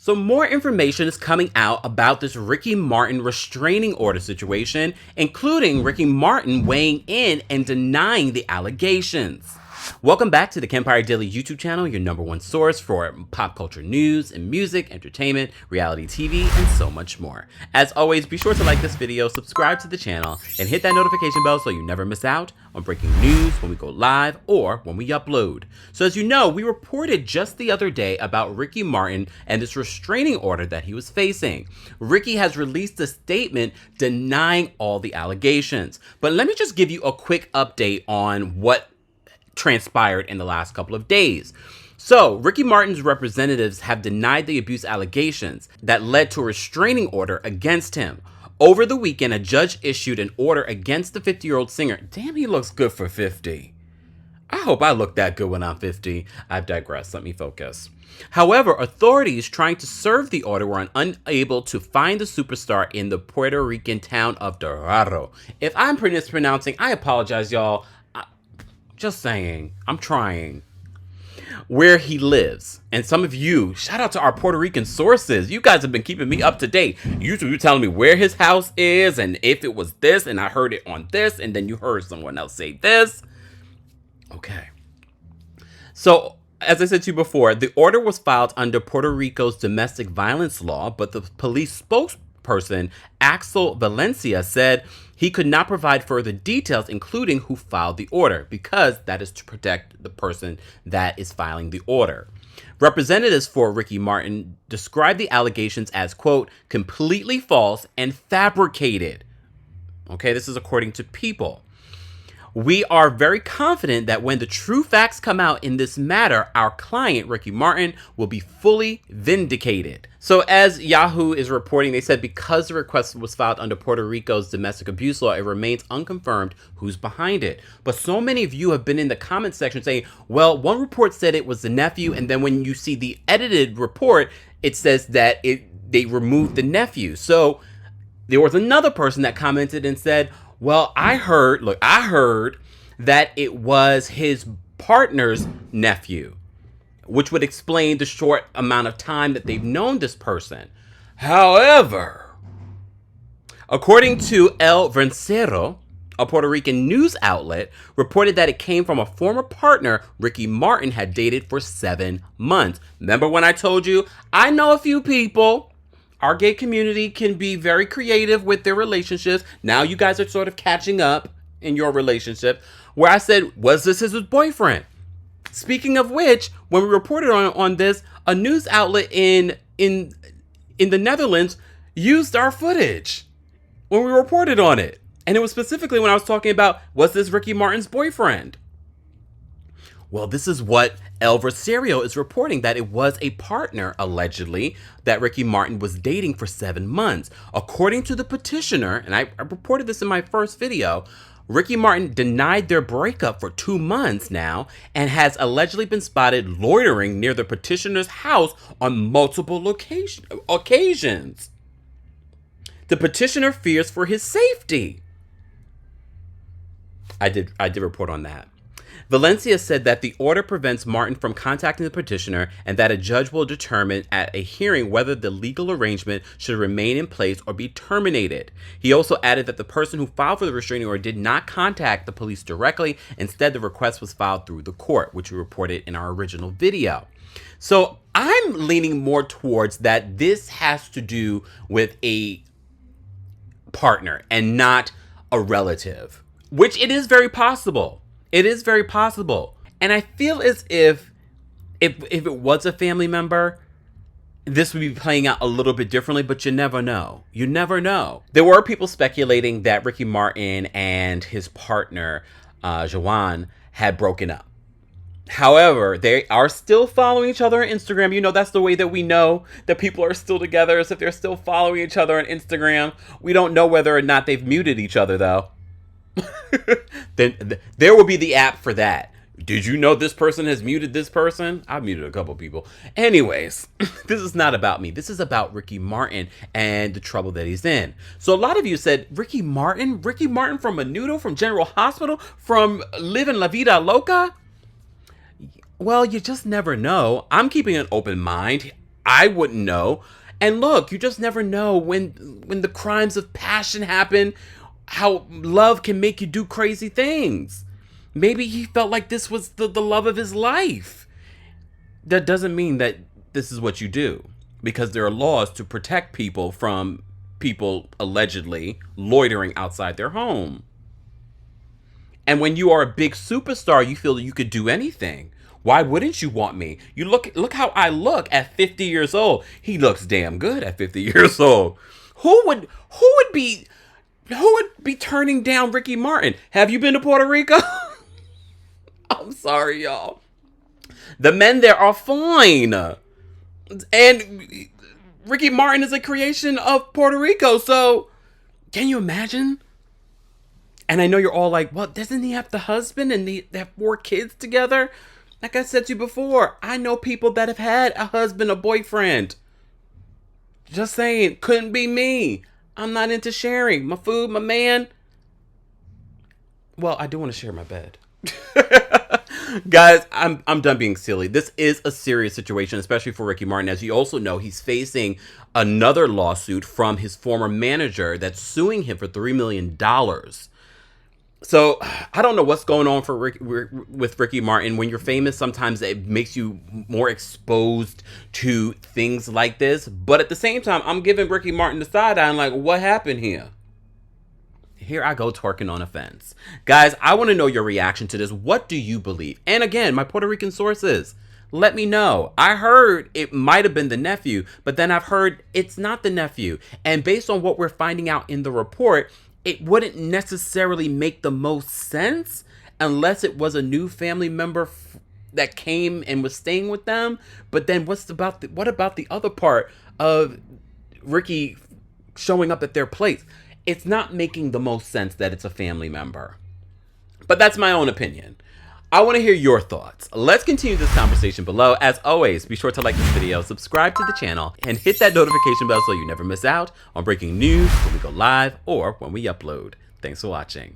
So more information is coming out about this Ricky Martin restraining order situation, including Ricky Martin weighing in and denying the allegations. Welcome back to the Kempire Daily YouTube channel, your #1 source for pop culture news and music, entertainment, reality TV, and so much more. As always, be sure to like this video, subscribe to the channel, and hit that notification bell so you never miss out on breaking news when we go live or when we upload. So as you know, we reported just the other day about Ricky Martin and this restraining order that he was facing. Ricky has released a statement denying all the allegations. But let me just give you a quick update on what transpired in the last couple of days. So, Ricky Martin's representatives have denied the abuse allegations that led to a restraining order against him. Over the weekend, a judge issued an order against the 50-year-old singer. Damn, he looks good for 50. I hope I look that good when I'm 50. I've digressed. Let me focus. However, authorities trying to serve the order were unable to find the superstar in the Puerto Rican town of Dorado. If I'm mispronouncing, I apologize, y'all. Just saying, I'm trying. Where he lives. And some of you, shout out to our Puerto Rican sources. You guys have been keeping me up to date. You're telling me where his house is and if it was this and I heard it on this and then you heard someone else say this. Okay. So, as I said to you before, the order was filed under Puerto Rico's domestic violence law, but the police spokesperson, Axel Valencia, said he could not provide further details, including who filed the order, because that is to protect the person that is filing the order. Representatives for Ricky Martin described the allegations as, quote, completely false and fabricated. Okay, this is according to People. We are very confident that when the true facts come out in this matter, our client, Ricky Martin, will be fully vindicated. So as Yahoo is reporting, they said because the request was filed under Puerto Rico's domestic abuse law, it remains unconfirmed who's behind it. But so many of you have been in the comment section saying, well, one report said it was the nephew, and then when you see the edited report, it says that they removed the nephew. So there was another person that commented and said, well, I heard that it was his partner's nephew, which would explain the short amount of time that they've known this person. However, according to El Vencero, a Puerto Rican news outlet, reported that it came from a former partner Ricky Martin had dated for 7 months. Remember when I told you, I know a few people. Our gay community can be very creative with their relationships. Now you guys are sort of catching up in your relationship. Where I said, was this his boyfriend? Speaking of which, when we reported on this, a news outlet in the Netherlands used our footage when we reported on it. And it was specifically when I was talking about, was this Ricky Martin's boyfriend? Well, this is what El Vencero is reporting, that it was a partner, allegedly, that Ricky Martin was dating for 7 months. According to the petitioner, and I reported this in my first video, Ricky Martin denied their breakup for 2 months now and has allegedly been spotted loitering near the petitioner's house on multiple occasions. The petitioner fears for his safety. I did report on that. Valencia said that the order prevents Martin from contacting the petitioner and that a judge will determine at a hearing whether the legal arrangement should remain in place or be terminated. He also added that the person who filed for the restraining order did not contact the police directly. Instead, the request was filed through the court, which we reported in our original video. So I'm leaning more towards that this has to do with a partner and not a relative, which it is very possible. It is very possible. And I feel as if it was a family member, this would be playing out a little bit differently, but you never know. You never know. There were people speculating that Ricky Martin and his partner, Joanne, had broken up. However, they are still following each other on Instagram. You know, that's the way that we know that people are still together, is if they're still following each other on Instagram. We don't know whether or not they've muted each other, though. Then there will be the app for that. Did you know this person has muted this person? I've muted a couple people. Anyways, this is not about me. This is about Ricky Martin and the trouble that he's in. So a lot of you said, Ricky Martin from Menudo, from General Hospital, from Living La Vida Loca? Well, you just never know. I'm keeping an open mind. I wouldn't know. And look, you just never know when the crimes of passion happen, how love can make you do crazy things. Maybe he felt like this was the love of his life. That doesn't mean that this is what you do, because there are laws to protect people from people allegedly loitering outside their home. And when you are a big superstar, you feel that you could do anything. Why wouldn't you want me? You look how I look at 50 years old. He looks damn good at 50 years old. Who would be turning down Ricky Martin? Have you been to Puerto Rico? I'm sorry, y'all. The men there are fine. And Ricky Martin is a creation of Puerto Rico. So, can you imagine? And I know you're all like, well, doesn't he have the husband and they have 4 kids together? Like I said to you before, I know people that have had a husband, a boyfriend. Just saying, couldn't be me. I'm not into sharing my food, my man. Well, I do want to share my bed. Guys, I'm done being silly. This is a serious situation, especially for Ricky Martin. As you also know, he's facing another lawsuit from his former manager that's suing him for $3 million. So I don't know what's going on with Ricky Martin. When you're famous, sometimes it makes you more exposed to things like this. But at the same time, I'm giving Ricky Martin the side eye. I'm like, what happened here? Here I go twerking on a fence. Guys, I want to know your reaction to this. What do you believe? And again, my Puerto Rican sources, let me know. I heard it might have been the nephew, but then I've heard it's not the nephew. And based on what we're finding out in the report, it wouldn't necessarily make the most sense unless it was a new family member that came and was staying with them. But then what about the other part of Ricky showing up at their place? It's not making the most sense that it's a family member. But that's my own opinion. I want to hear your thoughts. Let's continue this conversation below. As always, be sure to like this video, subscribe to the channel, and hit that notification bell so you never miss out on breaking news when we go live or when we upload. Thanks for watching.